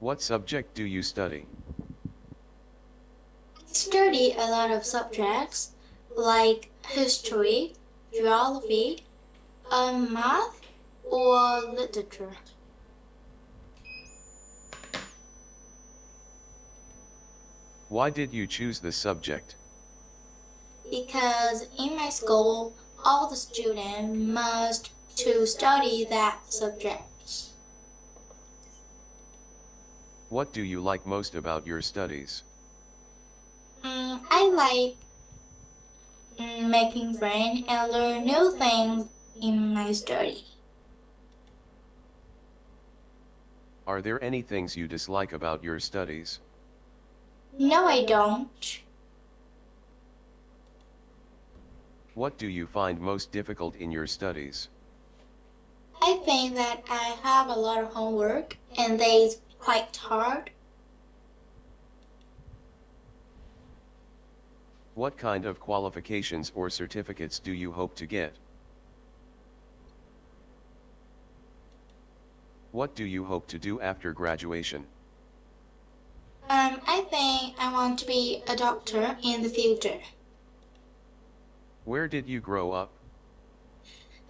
What subject do you study? I study a lot of subjects like history, geography, math, or literature. Why did you choose this subject? Because in my school, all the students must to study that subject. What do you like most about your studies? I like making friends and learn new things in my study. Are there any things you dislike about your studies? No, I don't. What do you find most difficult in your studies? I think that I have a lot of homework and they is quite hard. What kind of qualifications or certificates do you hope to get? What do you hope to do after graduation? I think I want to be a doctor in the future. Where did you grow up?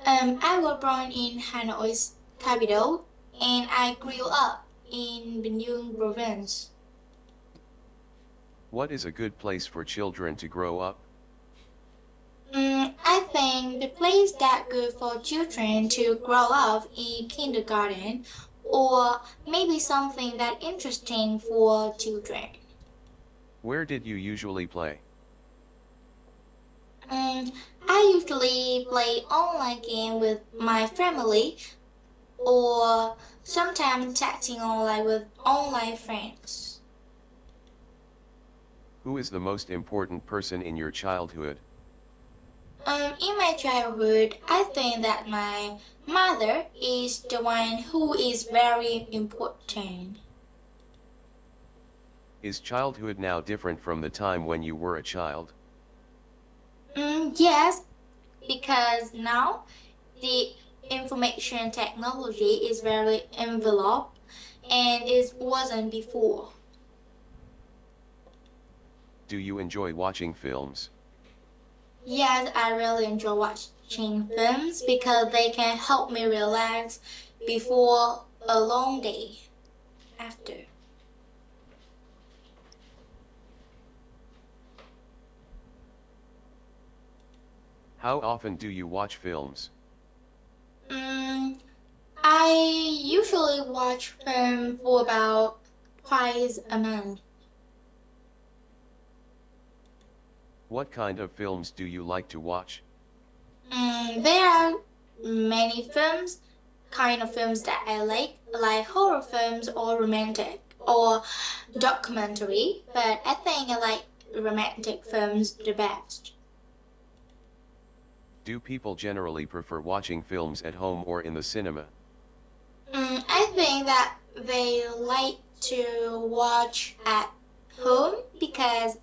I was born in Hanoi's capital and I grew up in Bình province. What is a good place for children to grow up? I think the place that good for children to grow up in kindergarten or maybe something that interesting for children. Where did you usually play? Um, I usually play online game with my family or sometimes chatting online with online friends. Who is the most important person in your childhood? In my childhood, I think that my mother is the one who is very important. Is childhood now different from the time when you were a child? Yes, because now the information technology is very enveloped and it wasn't before. Do you enjoy watching films? Yes, I really enjoy watching films because they can help me relax before a long day after. How often do you watch films? Mm, I usually watch film for about twice a month. What kind of films do you like to watch? There are many films, kind of films that I like horror films or romantic or documentary, but I think I like romantic films the best. Do people generally prefer watching films at home or in the cinema? I think that they like to watch at home because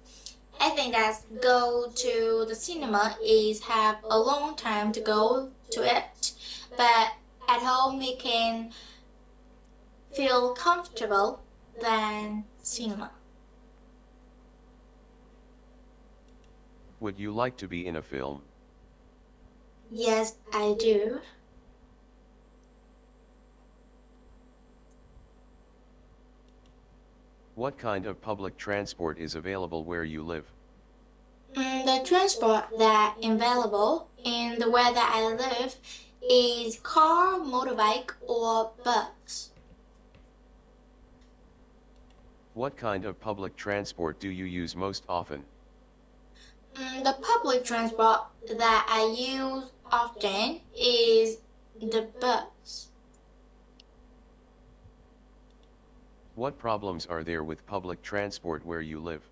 I think that go to the cinema is have a long time to go to it, but at home we can feel comfortable than cinema. Would you like to be in a film? Yes, I do. What kind of public transport is available where you live? The transport that available in the where that I live is car, motorbike, or bus. What kind of public transport do you use most often? The public transport that I use often is the bus. What problems are there with public transport where you live?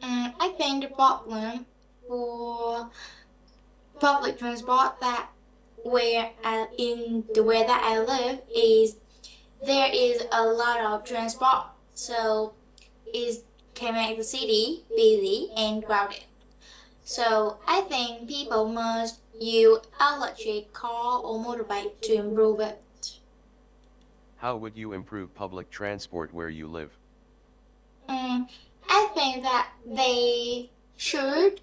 I think the problem for public transport that where in the where that I live is there is a lot of transport, so it can make the city busy and crowded. So I think people must use electric car or motorbike to improve it. How would you improve public transport where you live? Mm, I think that they should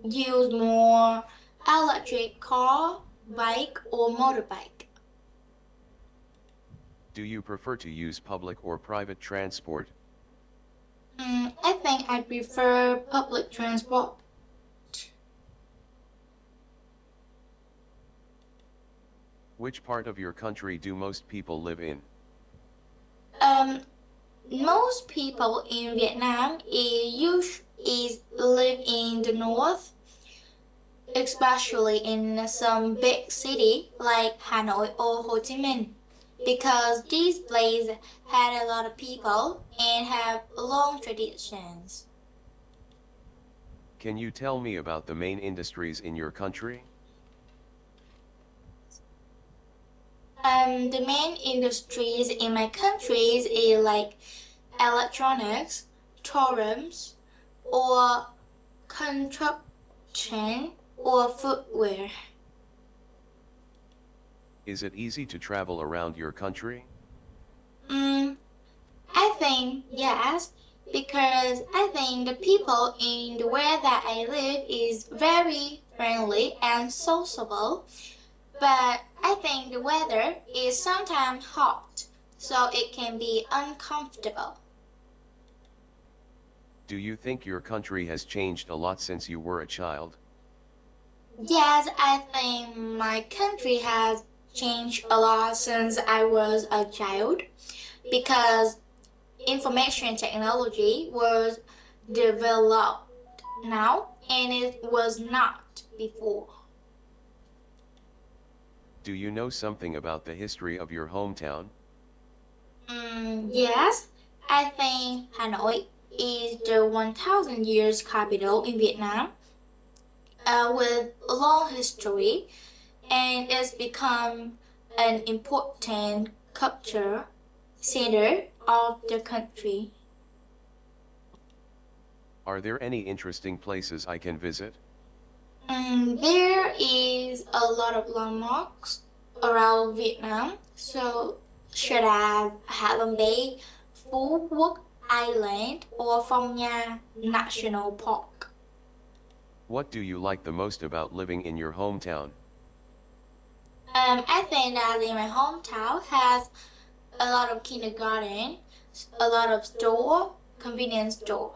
use more electric car, bike, or motorbike. Do you prefer to use public or private transport? I think I prefer public transport. Which part of your country do most people live in? Um, Most people in Vietnam is live in the north, especially in some big city like Hanoi or Ho Chi Minh, because these places had a lot of people and have long traditions. Can you tell me about the main industries in your country? The main industries in my countries is like electronics, tourism, or construction or footwear. Is it easy to travel around your country? Mm, I think yes, because I think the people in the where that I live is very friendly and sociable. But I think the weather is sometimes hot, so it can be uncomfortable. Do you think your country has changed a lot since you were a child? Yes, I think my country has changed a lot since I was a child because information technology was developed now and it was not before. Do you know something about the history of your hometown? Yes, I think Hanoi is the 1000 years capital in Vietnam with a long history and it's become an important culture center of the country. Are there any interesting places I can visit? There is a lot of landmarks around Vietnam, so such as Hạ Long Bay, Phú Quốc Island, or Phong Nha National Park. What do you like the most about living in your hometown? I think that in my hometown has a lot of kindergarten, a lot of store, convenience store.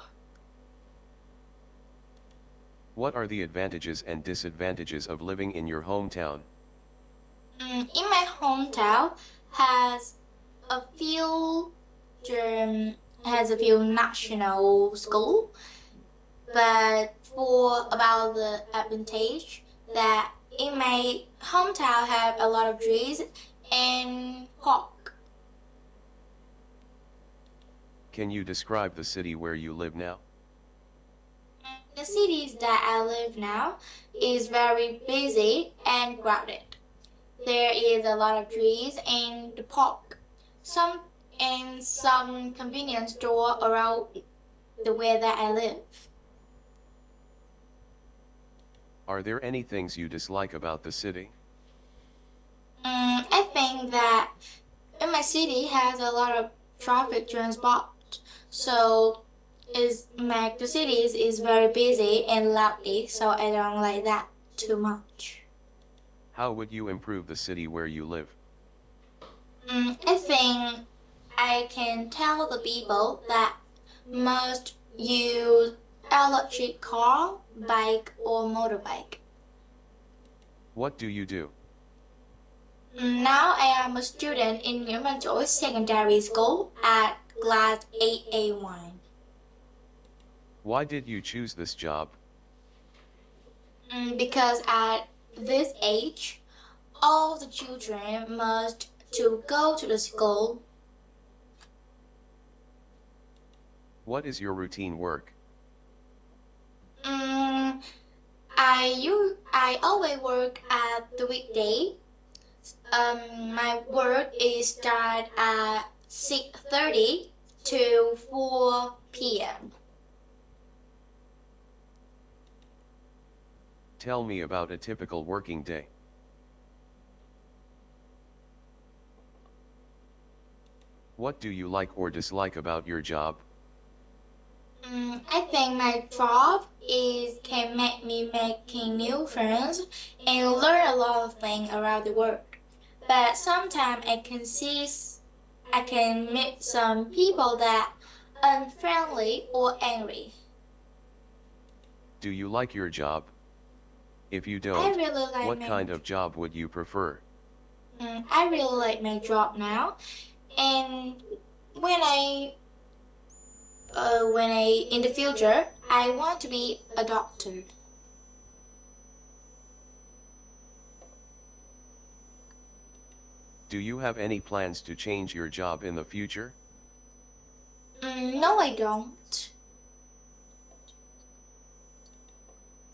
What are the advantages and disadvantages of living in your hometown? In my hometown has a few um, has a few national school, but for about the advantage that in my hometown have a lot of trees and park. Can you describe the city where you live now? The cities that I live now is very busy and crowded. There is a lot of trees and the park. Some some convenience store around the where that I live. Are there any things you dislike about the city? I think that in my city has a lot of traffic transport, so is make the cities is very busy and loudy, so I don't like that too much. How would you improve the city where you live? I think I can tell the people that must use electric car, bike, or motorbike. What do you do? Now I am a student in Nguyễn Secondary School at class 8A1. Why did you choose this job? Because at this age, all the children must to go to the school. What is your routine work? Mm, I always work at the weekday. My work is start at 6:30 to 4 p.m. Tell me about a typical working day. What do you like or dislike about your job? I think my job is can make me making new friends and learn a lot of things around the world. But sometimes I can meet some people that unfriendly or angry. Do you like your job? If you I don't, really like what my kind of job would you prefer? I really like my job now, and when I in the future I want to be a doctor. Do you have any plans to change your job in the future? No, I don't.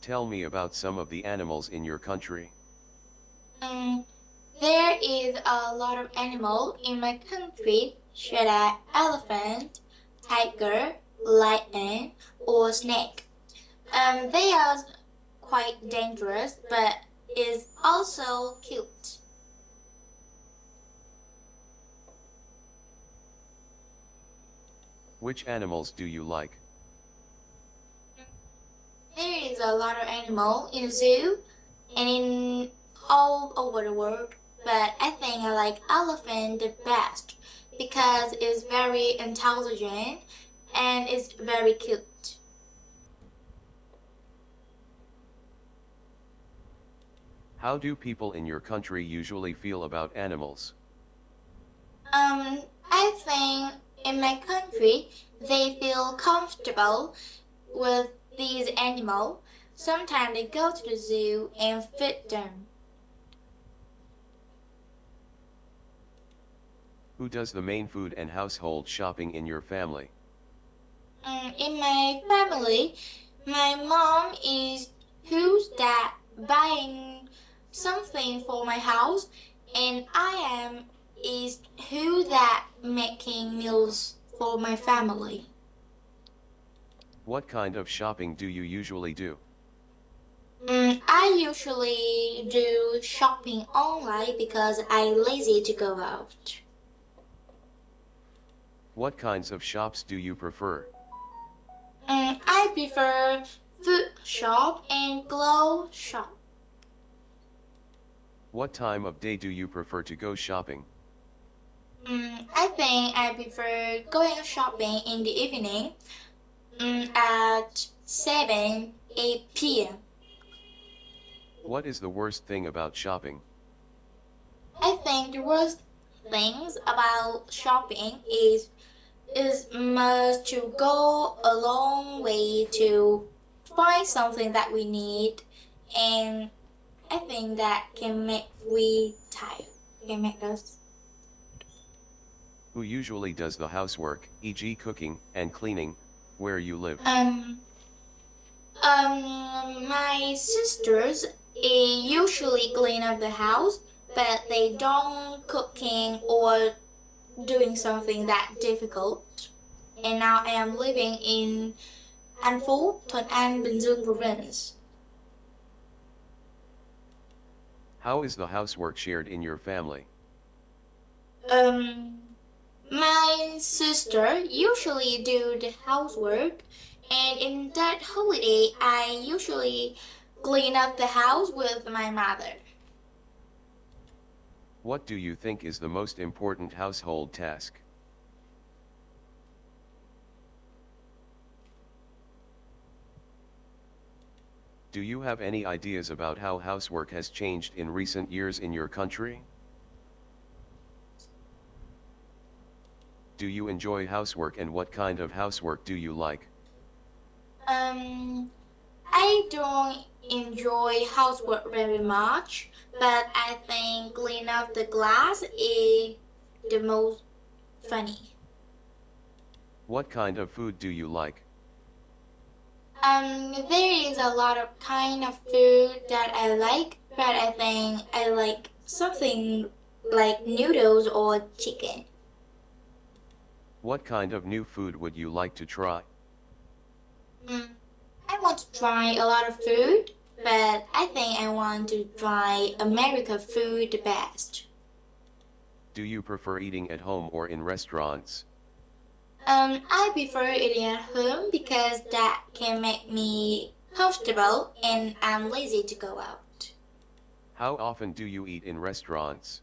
Tell me about some of the animals in your country. Mm, there is a lot of animal in my country, such as elephant, tiger, lion, or snake. They are quite dangerous, but is also cute. Which animals do you like? There is a lot of animal in the zoo and in all over the world, but I think I like elephant the best because it's very intelligent and it's very cute. How do people in your country usually feel about animals? I think in my country they feel comfortable with these animals. Sometimes they go to the zoo and feed them. Who does the main food and household shopping in your family? In my family, my mom is who's that buying something for my house, and I am is who that making meals for my family. What kind of shopping do you usually do? I usually do shopping online because I lazy to go out. What kinds of shops do you prefer? I prefer food shop and clothes shop. What time of day do you prefer to go shopping? I think I prefer going shopping in the evening at 7, 8 p.m. What is the worst thing about shopping? I think the worst things about shopping is must to go a long way to find something that we need, and I think that can make we tired. Can make us. Who usually does the housework, e.g. cooking and cleaning, where you live? My sisters usually clean up the house, but they don't cooking or doing something that difficult. And now I am living in An Phú, Thuận An, Bình Dương province. How is the housework shared in your family? Um, my sister usually do the housework, and in that holiday, I usually clean up the house with my mother. What do you think is the most important household task? Do you have any ideas about how housework has changed in recent years in your country? Do you enjoy housework and what kind of housework do you like? Um, I don't enjoy housework very much, but I think clean up the glass is the most funny. What kind of food do you like? There is a lot of kind of food that I like, but I think I like something like noodles or chicken. What kind of new food would you like to try? Mm, I want to try a lot of food, but I think I want to try American food the best. Do you prefer eating at home or in restaurants? I prefer eating at home because that can make me comfortable and I'm lazy to go out. How often do you eat in restaurants?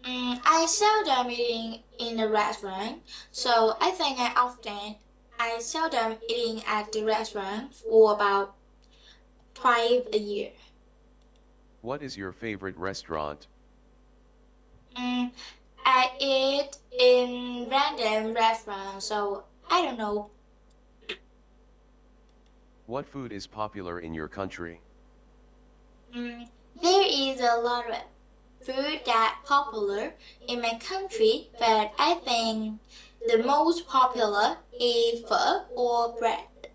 I seldom eating in a restaurant, so I seldom eating at the restaurant for about twice a year. What is your favorite restaurant? Mm, I eat in random restaurants, so I don't know. What food is popular in your country? Mm, there is a lot of food that popular in my country, but I think the most popular is pho or bread.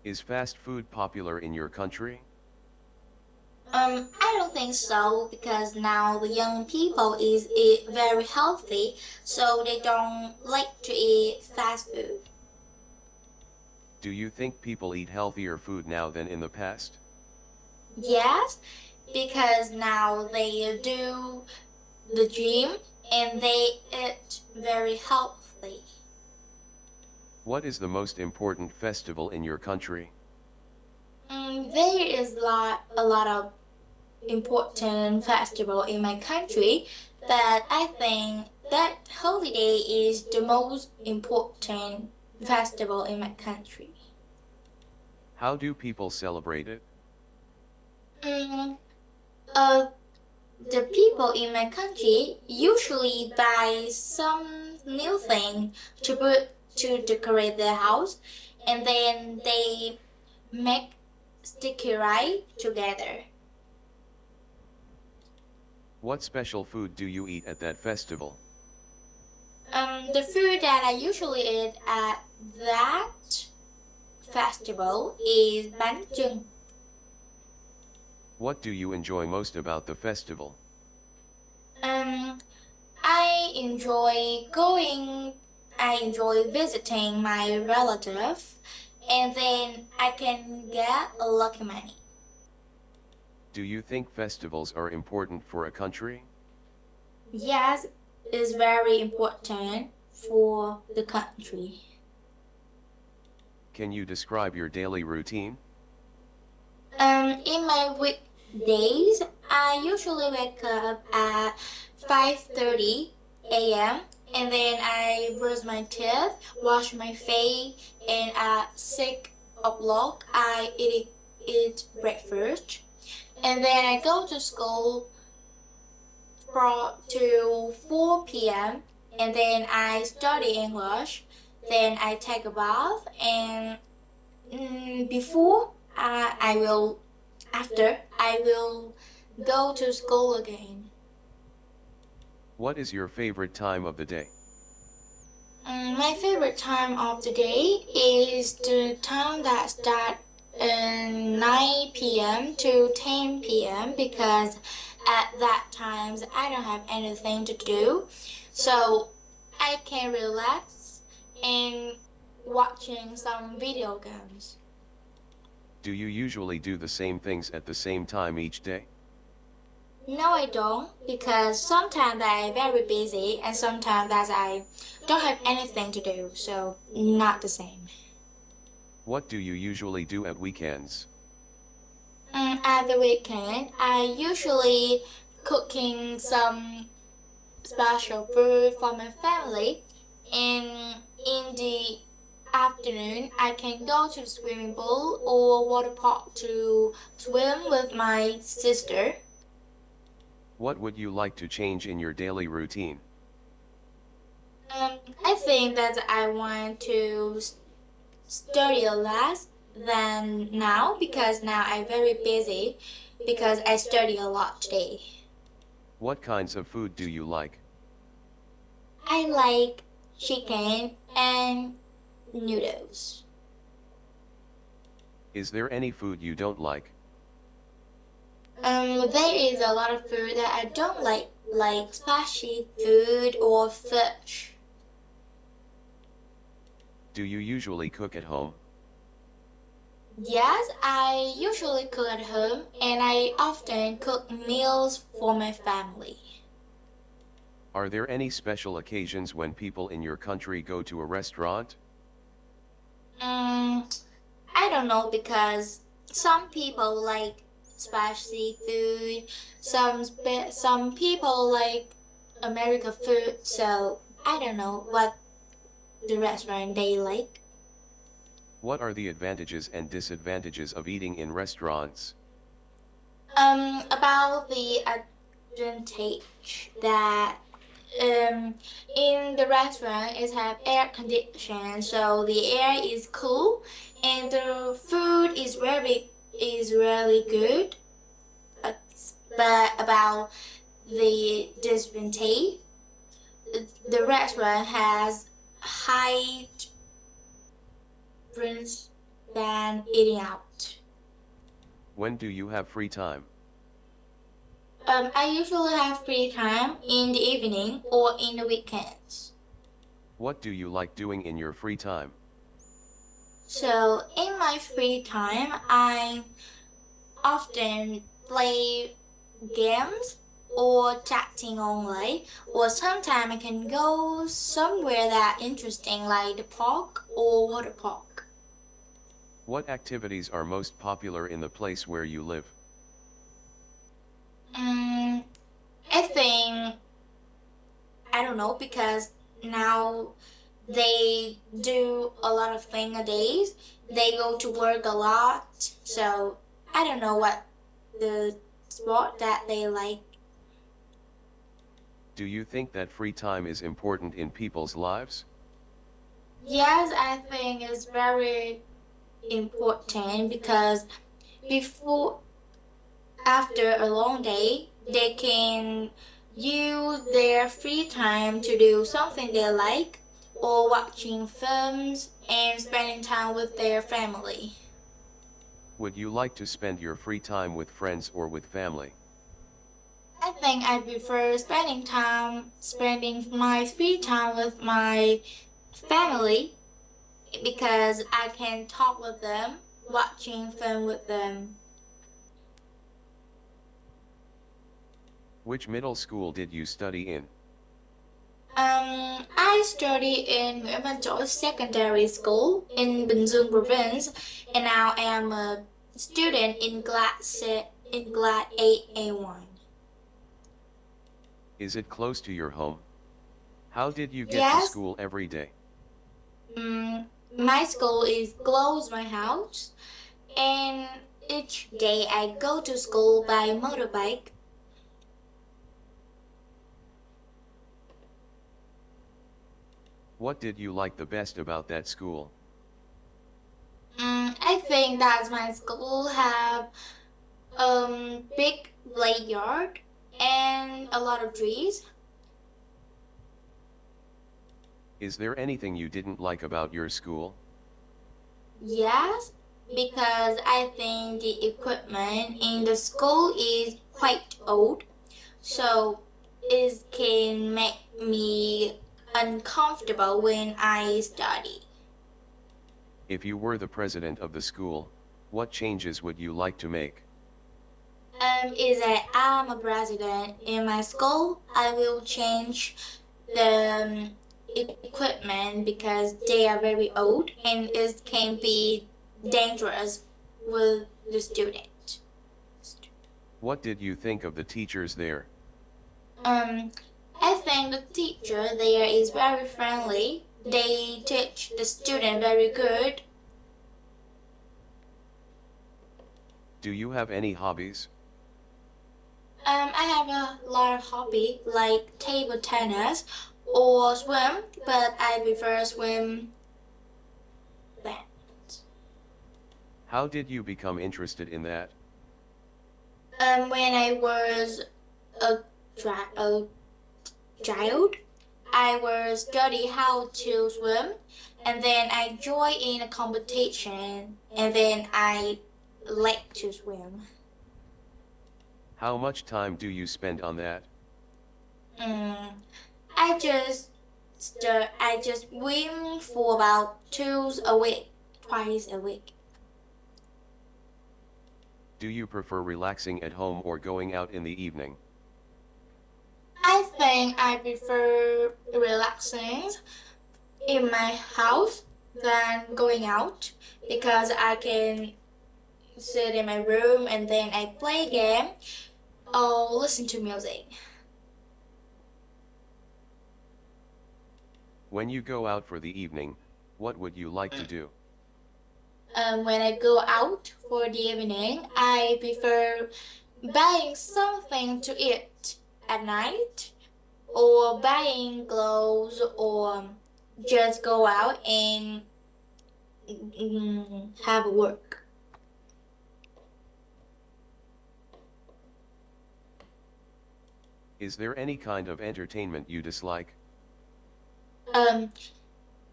Is fast food popular in your country? I don't think so because now the young people is eat very healthy, so they don't like to eat fast food. Do you think people eat healthier food now than in the past? Yes, because now they do the gym and they eat very healthy. What is the most important festival in your country? There is a lot of important festival in my country, but I think that holiday is the most important festival in my country. How do people celebrate it? Mm, uh, the people in my country usually buy some new thing to put to decorate their house, and then they make sticky rice together. What special food do you eat at that festival? The food that I usually eat at that festival is bánh chưng. What do you enjoy most about the festival? Um, I enjoy going, I enjoy visiting my relative, and then I can get a lucky money. Do you think festivals are important for a country? Yes, it's very important for the country. Can you describe your daily routine? In my weekdays, I usually wake up at 5:30 a.m. and then I brush my teeth, wash my face, and at 6 o'clock eat breakfast. And then I go to school to 4 p.m. and then I study English. Then I take a bath and before I will after I will go to school again. What is your favorite time of the day? My favorite time of the day is the time that start at 9 p.m. to 10 p.m. because at that times I don't have anything to do, so I can relax and watching some video games. Do you usually do the same things at the same time each day? No, I don't, because sometimes I'm very busy and sometimes that I don't have anything to do, so not the same. What do you usually do at weekends? At the weekend, I usually cooking some special food for my family, and in the afternoon, I can go to the swimming pool or water park to swim with my sister. What would you like to change in your daily routine? I think that I want to study less than now because now I'm very busy because I study a lot today. What kinds of food do you like? I like chicken and noodles. Is there any food you don't like? There is a lot of food that I don't like spicy food or fish. Do you usually cook at home? Yes, I usually cook at home and I often cook meals for my family. Are there any special occasions when people in your country go to a restaurant? Mm, I don't know because some people like spicy food, some people like American food, so I don't know what the restaurant they like. What are the advantages and disadvantages of eating in restaurants? About the advantage that um in the restaurant it have air condition, so the air is cool, and the food is really good. But, but about the disadvantage, the restaurant has high price than eating out. When do you have free time? I usually have free time in the evening or in the weekends. What do you like doing in your free time? So in my free time, I often play games or chatting online, or sometimes I can go somewhere that interesting like the park or water park. What activities are most popular in the place where you live? Mm, I think I don't know because now they do a lot of things nowadays. They go to work a lot, so I don't know what the sport that they like. Do you think that free time is important in people's lives? Yes, I think it's very important because before after a long day, they can use their free time to do something they like or watching films and spending time with their family. Would you like to spend your free time with friends or with family? I think I prefer spending my free time with my family because I can talk with them, watching film with them. Which middle school did you study in? I study in Nguyễn Secondary School in Bình Dương Province, and now I am a student in GLAD 8A1. Is it close to your home? How did you get to Yes, school every day? um, my school is close to my house, and each day I go to school by motorbike. What did you like the best about that school? I think that my school have big playground and a lot of trees. Is there anything you didn't like about your school? Yes, because I think the equipment in the school is quite old, so it can make me uncomfortable when I study. If you were the president of the school, what changes would you like to make? Is that I'm a president in my school, I will change the equipment because they are very old and it can be dangerous with the student. What did you think of the teachers there? Um, I think the teacher there is very friendly. They teach the student very good. Do you have any hobbies? I have a lot of hobby like table tennis or swim, but I prefer swim than. How did you become interested in that? When I was a, a child, I was study how to swim, and then I joined in a competition, and then I like to swim. How much time do you spend on that? Mm, I just I just swim for about twice a week. Do you prefer relaxing at home or going out in the evening? I think think I prefer relaxing in my house than going out because I can sit in my room and then I play game or listen to music. When you go out for the evening, what would you like to do? When I go out for the evening, I prefer buying something to eat at night or buying clothes or just go out and have work. Is there any kind of entertainment you dislike? Um,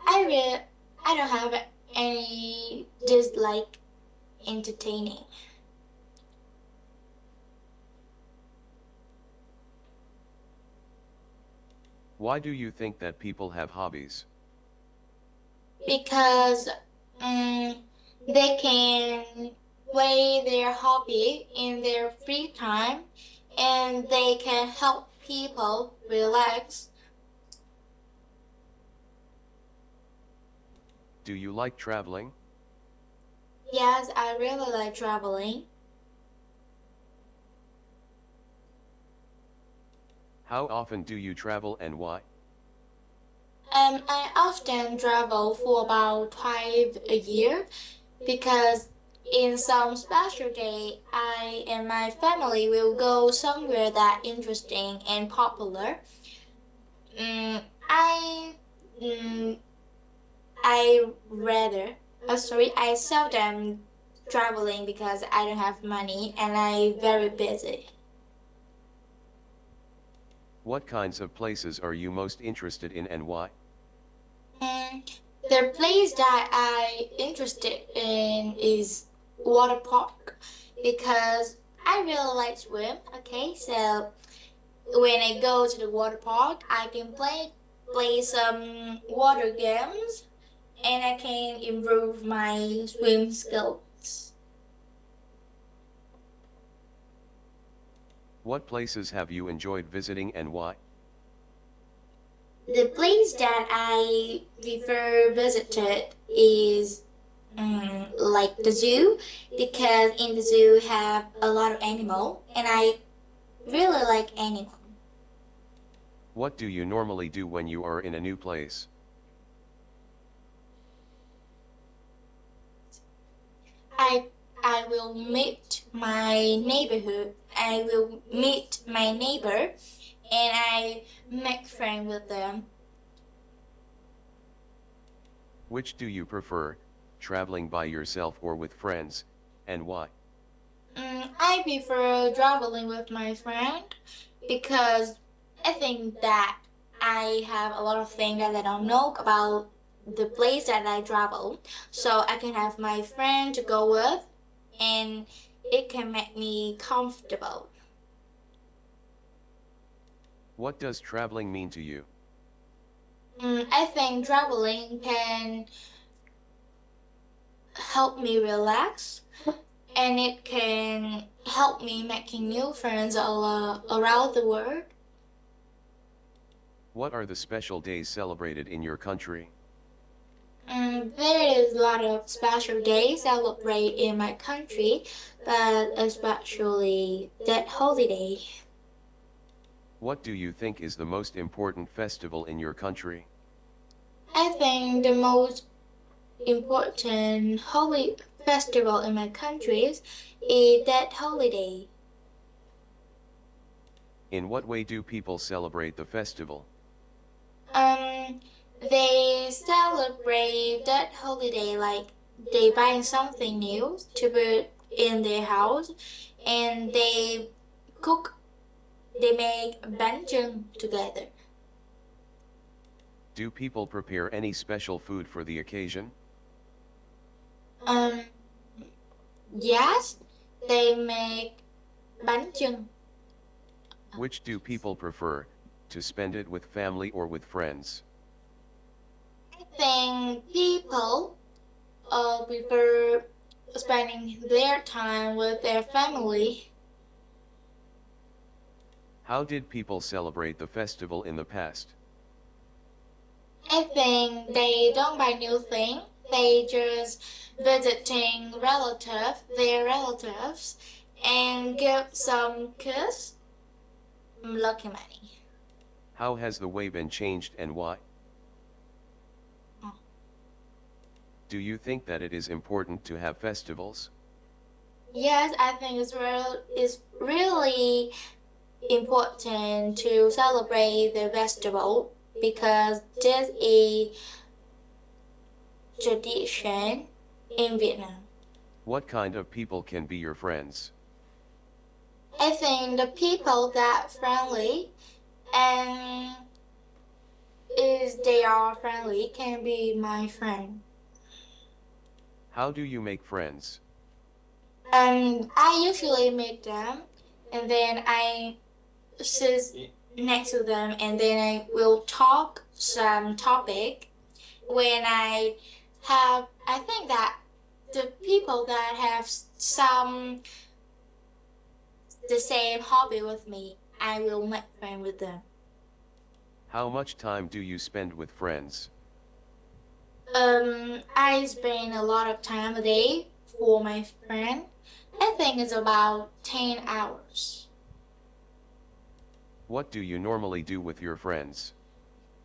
I really, I don't have any dislike entertaining Why do you think that people have hobbies? because um, they can play their hobby in their free time and they can help people relax. Do you like traveling? Yes, I really like traveling. How often do you travel and why? I often travel for about twice a year because in some special day, I and my family will go somewhere that interesting and popular. Mm, I mm, I rather sorry, I seldom traveling because I don't have money and I very busy. What kinds of places are you most interested in and why? Mm, the place that I interested in is water park because I really like swim. Okay, so when I go to the water park, I can play some water games and I can improve my swim skills. What places have you enjoyed visiting and why? The place that I prefer visited is like the zoo because in the zoo have a lot of animal and I really like animal. What do you normally do when you are in a new place? I I will meet my neighborhood. I will meet my neighbor and I make friends with them. Which do you prefer, traveling by yourself or with friends, and why? I prefer traveling with my friend because I think that I have a lot of things that I don't know about the place that I travel. So I can have my friend to go with and it can make me comfortable. What does traveling mean to you? I think traveling can help me relax and it can help me making new friends around the world. What are the special days celebrated in your country? There is a lot of special days celebrated in my country, but especially that holiday. What do you think is the most important festival in your country? I think the most important holy festival in my country is that holiday. In what way do people celebrate the festival? Um, they celebrate that holiday like they buy something new to put in their house, and they cook. They make bánh together. Do people prepare any special food for the occasion? Um, yes, they make bánh. Which do people prefer, to spend it with family or with friends? I think people prefer spending their time with their family. How did people celebrate the festival in the past? I think they don't buy new thing. They just visiting their relatives, and give some kids lucky money. How has the way been changed and why? Oh. Do you think that it is important to have festivals? Yes, I think it's really important to celebrate the festival because this is tradition in Vietnam. What kind of people can be your friends? I think the people that friendly and is they are friendly can be my friend. How do you make friends? I usually meet them and then I sit next to them and then I will talk some topic when I think that the people that have some the same hobby with me, I will make friends with them. How much time do you spend with friends? I spend a lot of time a day for my friend. I think it's about 10 hours. What do you normally do with your friends?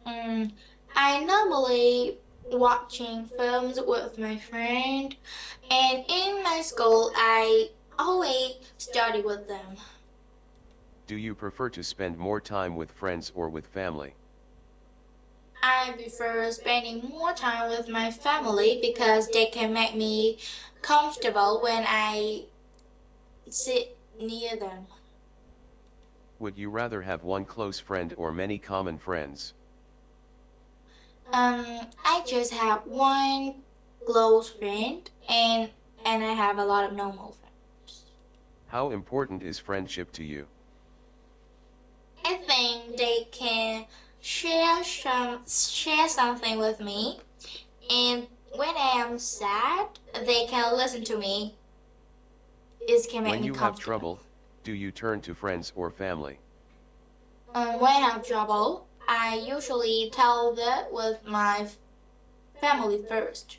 Um, I normally watching films with my friend, and in my school, I always study with them. Do you prefer to spend more time with friends or with family? I prefer spending more time with my family because they can make me comfortable when I sit near them. Would you rather have one close friend or many common friends? I just have one close friend and I have a lot of normal friends. How important is friendship to you? I think they can share something with me, and when I am sad, they can listen to me. It can make When me you have comfortable. trouble, do you turn to friends or family? When I have trouble, I usually tell that with my family first.